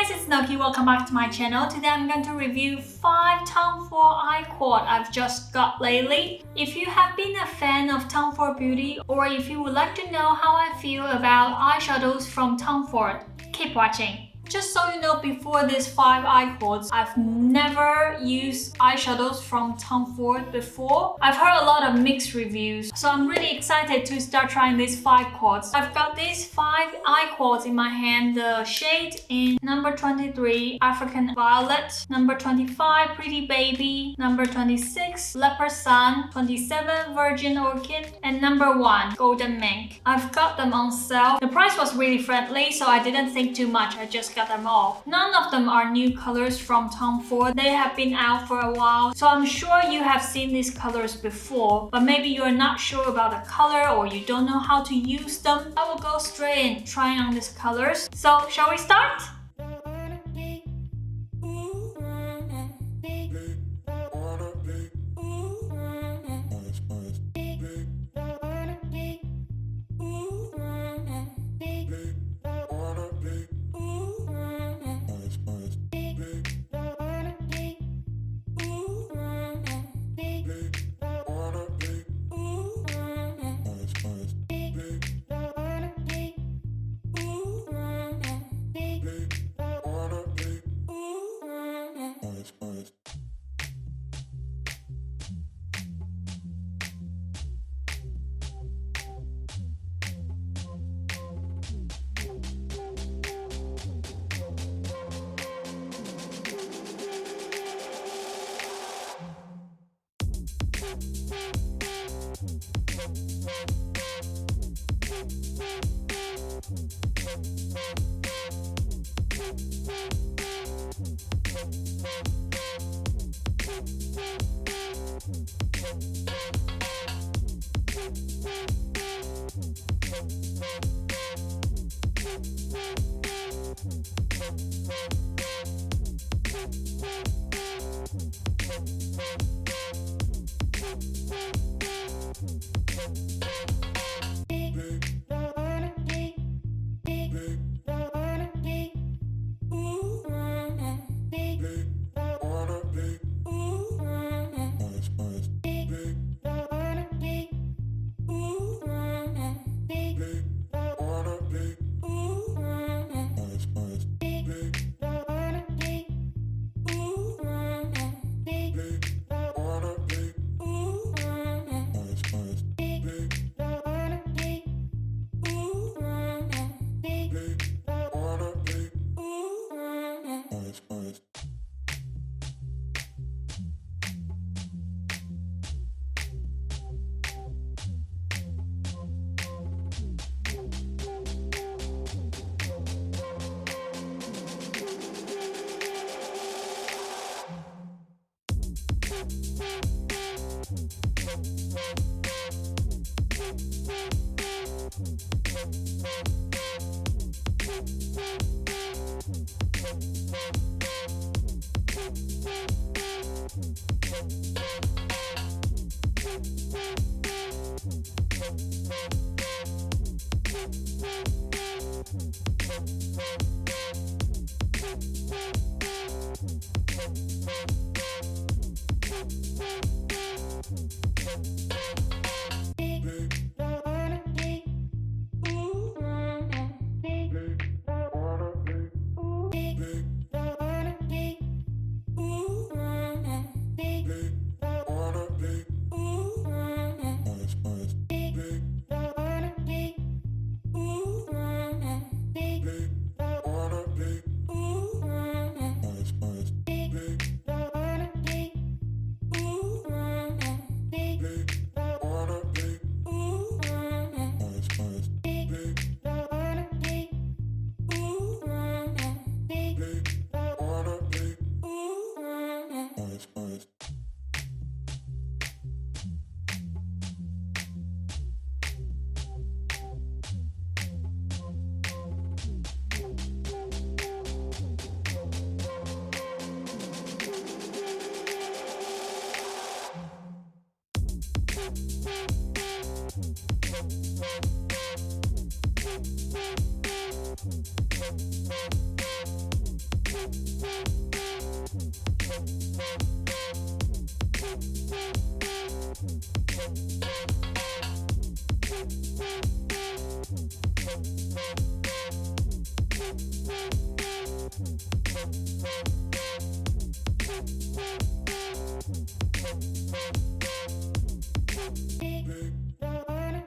guys, it's Noki. Welcome back to my channel. Today I'm going to review 5 Tom Ford eye quad I've just got lately. If you have been a fan of Tom Ford Beauty, or if you would like to know how I feel about eyeshadows from Tom Ford, keep watching. Just so you know, before these 5 eye quads, I've never used eyeshadows from Tom Ford before. I've heard a lot of mixed reviews, so I'm really excited to start trying these 5 quads. I've got these 5 eye quads in my hand. The shade in number 23, African Violet, number 25, Pretty Baby, number 26, Leopard Sun, 27, Virgin Orchid, and number 1, Golden Mink. I've got them on sale. The price was really friendly, so I didn't think too much. I just got them all. None of them are new colors from Tom Ford. They have been out for a while, so I'm sure you have seen these colors before, but maybe you're not sure about the color or you don't know how to use them. I will go straight in trying on these colors. So shall we start?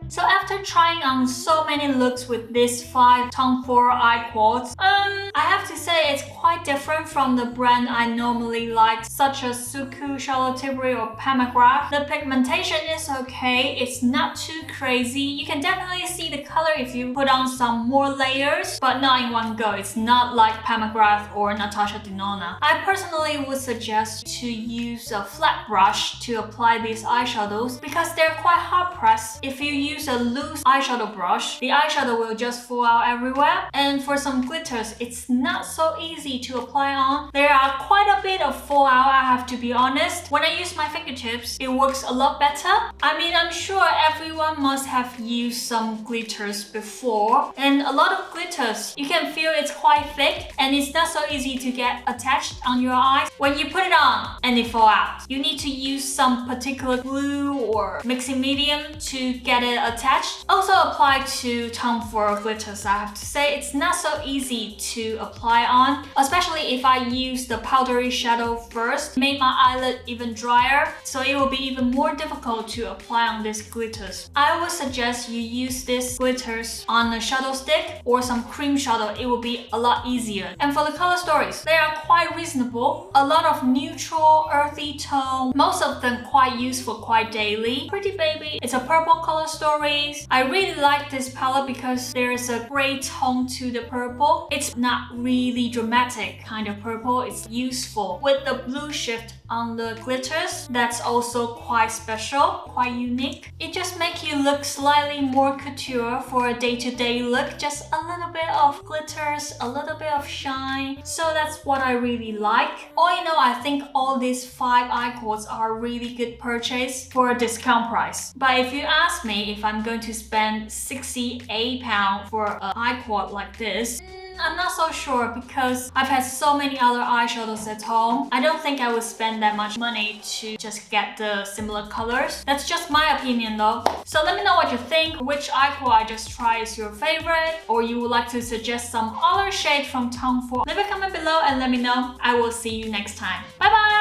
So after trying on so many looks with these 5 Tom Ford eye quads, I have to say it's quite different from the brand I normally like, such as Suku, Charlotte Tilbury, or Pamagraph. The pigmentation is okay, it's not too crazy. You can definitely see the color if you put on some more layers, but not in one go. It's not like Pamagraph or Natasha Denona. I personally would suggest to use a flat brush to apply these eyeshadows because they're quite hard pressed. If you use a loose eyeshadow brush, the eyeshadow will just fall out everywhere. And for some glitters, it's not so easy to apply on. There are quite a bit of fallout, I have to be honest. When I use my fingertips, it works a lot better. I mean, I'm sure everyone must have used some glitters before, and a lot of glitters, you can feel it's quite thick and it's not so easy to get attached on your eyes. When you put it on and it fall out, you need to use some particular glue or mixing medium to get it attached. Also apply to Tom Ford glitters, I have to say it's not so easy to apply on, especially if I use the powdery shadow first. It made my eyelid even drier, so it will be even more difficult to apply on these glitters. I would suggest you use these glitters on a shadow stick or some cream shadow. It will be a lot easier. And for the color stories, they are quite reasonable. A lot of neutral, earthy tone, most of them quite useful, quite daily. Pretty Baby, it's a purple color stories. I really like this palette because there is a gray tone to the purple. It's not really dramatic kind of purple, it's useful. With the blue shift on the glitters, that's also quite special, quite unique. It just makes you look slightly more couture for a day-to-day look. Just a little bit of glitters, a little bit of shine. So that's what I really like. All in all, I think all these 5 eye quads are a really good purchase for a discount price. But if you ask me if I'm going to spend £68 for an eye quad like this, I'm not so sure because I've had so many other eyeshadows at home. I don't think I would spend that much money to just get the similar colors. That's just my opinion though. So let me know what you think. Which eye quad I just tried is your favorite, or you would like to suggest some other shade from Tom Ford. Leave a comment below and let me know. I will see you next time. Bye bye!